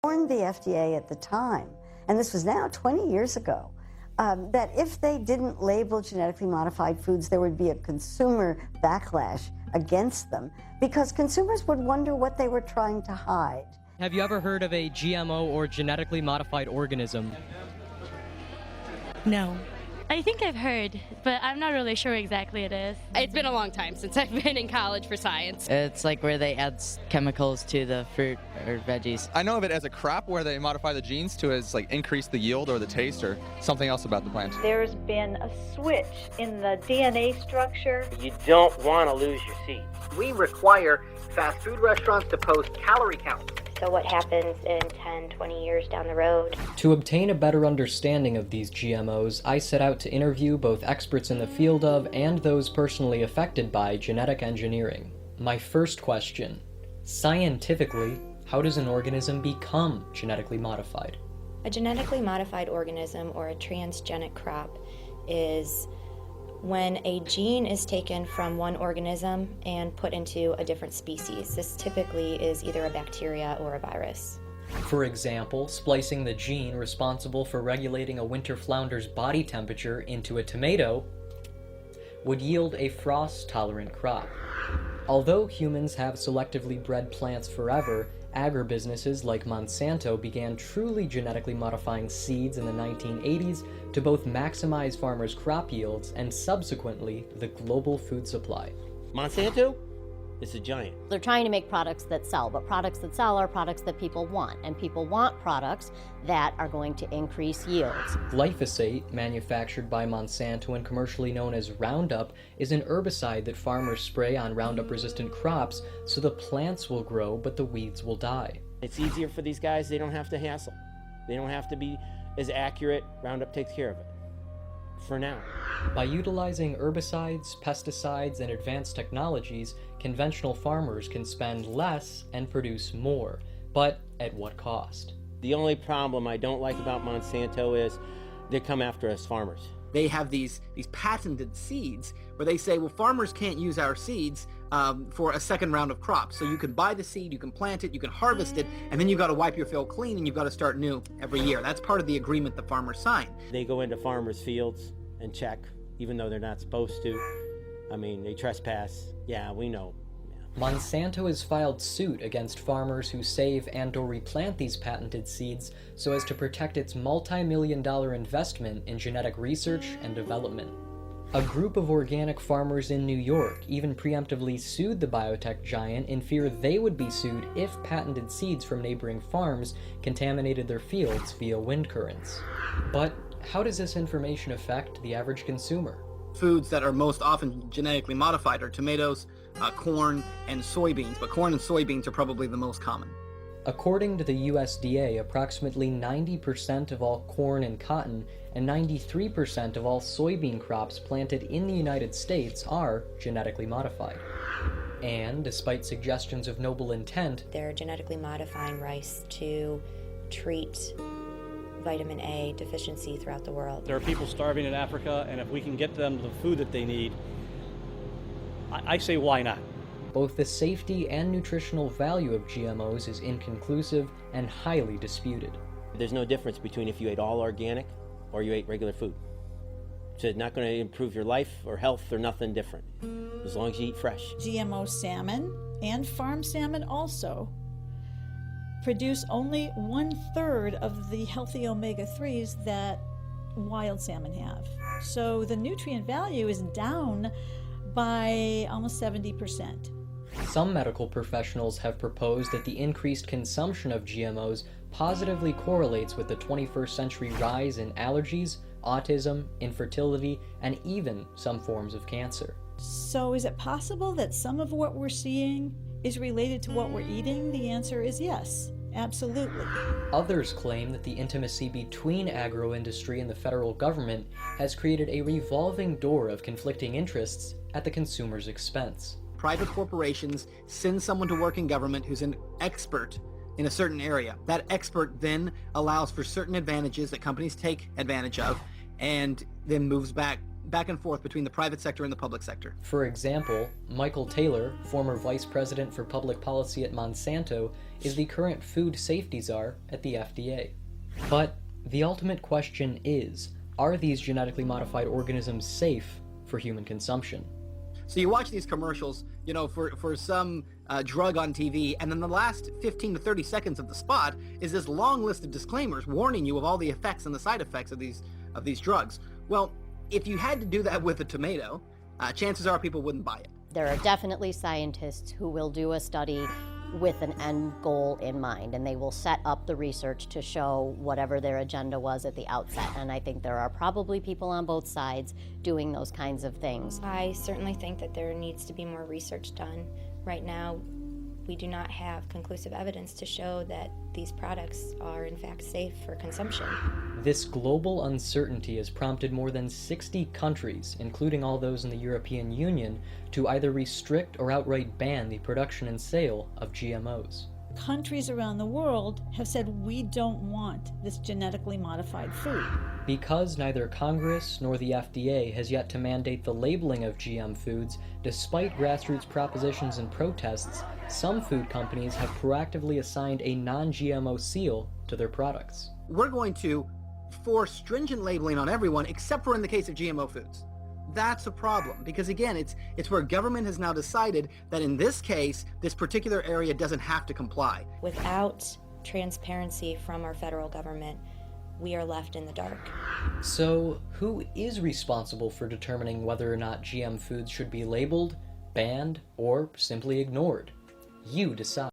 warned the FDA at the time, and this was now 20 years ago, that if they didn't label genetically modified foods, there would be a consumer backlash against them because consumers would wonder what they were trying to hide. Have you ever heard of a GMO or genetically modified organism? No. I think I've heard, but I'm not really sure exactly it is. It's been a long time since I've been in college for science. It's like where they add chemicals to the fruit or veggies. I know of it as a crop where they modify the genes to increase the yield or the taste or something else about the plant. There's been a switch in the DNA structure. You don't want to lose your seed. We require fast food restaurants to post calorie counts. So what happens in 10, 20 years down the road? To obtain a better understanding of these GMOs, I set out to interview both experts in the field of and those personally affected by genetic engineering. My first question: scientifically, how does an organism become genetically modified? A genetically modified organism, or a transgenic crop, is when a gene is taken from one organism and put into a different species. This typically is either a bacteria or a virus. For example, splicing the gene responsible for regulating a winter flounder's body temperature into a tomato would yield a frost-tolerant crop. Although humans have selectively bred plants forever, agribusinesses like Monsanto began truly genetically modifying seeds in the 1980s to both maximize farmers' crop yields and subsequently the global food supply. Monsanto is a giant. They're trying to make products that sell, but products that sell are products that people want, and people want products that are going to increase yields. Glyphosate, manufactured by Monsanto and commercially known as Roundup, is an herbicide that farmers spray on Roundup-resistant crops so the plants will grow but the weeds will die. It's easier for these guys. They don't have to hassle. They don't have to be as accurate. Roundup takes care of it. For now. By utilizing herbicides, pesticides, and advanced technologies, conventional farmers can spend less and produce more. But at what cost? The only problem I don't like about Monsanto is they come after us farmers. They have these patented seeds where they say, well, farmers can't use our seeds for a second round of crops. So you can buy the seed, you can plant it, you can harvest it, and then you've got to wipe your field clean and you've got to start new every year. That's part of the agreement the farmers sign. They go into farmers' fields and check, even though they're not supposed to. I mean, they trespass. Yeah, we know. Monsanto has filed suit against farmers who save and/or replant these patented seeds so as to protect its multi-million-dollar investment in genetic research and development. A group of organic farmers in New York even preemptively sued the biotech giant in fear they would be sued if patented seeds from neighboring farms contaminated their fields via wind currents. But how does this information affect the average consumer? Foods that are most often genetically modified are tomatoes, corn, and soybeans, but corn and soybeans are probably the most common. According to the USDA, approximately 90% of all corn and cotton and 93% of all soybean crops planted in the United States are genetically modified. And despite suggestions of noble intent, they're genetically modifying rice to treat vitamin A deficiency throughout the world. There are people starving in Africa, and if we can get them the food that they need, I say why not? Both the safety and nutritional value of GMOs is inconclusive and highly disputed. There's no difference between if you ate all organic or you ate regular food. So it's not going to improve your life or health or nothing different, as long as you eat fresh. GMO salmon and farm salmon also produce only 1/3 of the healthy omega-3s that wild salmon have. So the nutrient value is down by almost 70%. Some medical professionals have proposed that the increased consumption of GMOs positively correlates with the 21st century rise in allergies, autism, infertility, and even some forms of cancer. So is it possible that some of what we're seeing is related to what we're eating? The answer is yes, absolutely. Others claim that the intimacy between agro-industry and the federal government has created a revolving door of conflicting interests at the consumer's expense. Private corporations send someone to work in government who's an expert in a certain area. That expert then allows for certain advantages that companies take advantage of and then moves back back and forth between the private sector and the public sector. For example, Michael Taylor, former vice president for public policy at Monsanto, is the current food safety czar at the FDA. But the ultimate question is, are these genetically modified organisms safe for human consumption? So you watch these commercials, you know, for some drug on TV, and then the last 15 to 30 seconds of the spot is this long list of disclaimers warning you of all the effects and the side effects of these drugs. Well, if you had to do that with a tomato, chances are people wouldn't buy it. There are definitely scientists who will do a study with an end goal in mind, and they will set up the research to show whatever their agenda was at the outset. And I think there are probably people on both sides doing those kinds of things. I certainly think that there needs to be more research done. Right now, we do not have conclusive evidence to show that these products are in fact safe for consumption. This global uncertainty has prompted more than 60 countries, including all those in the European Union, to either restrict or outright ban the production and sale of GMOs. Countries around the world have said we don't want this genetically modified food. Because neither Congress nor the FDA has yet to mandate the labeling of GM foods, despite grassroots propositions and protests, some food companies have proactively assigned a non-GMO seal to their products. We're going to force stringent labeling on everyone except for in the case of GMO foods. That's a problem because, again, it's where government has now decided that in this case, this particular area doesn't have to comply. Without transparency from our federal government, we are left in the dark. So, who is responsible for determining whether or not GM foods should be labeled, banned, or simply ignored? You decide.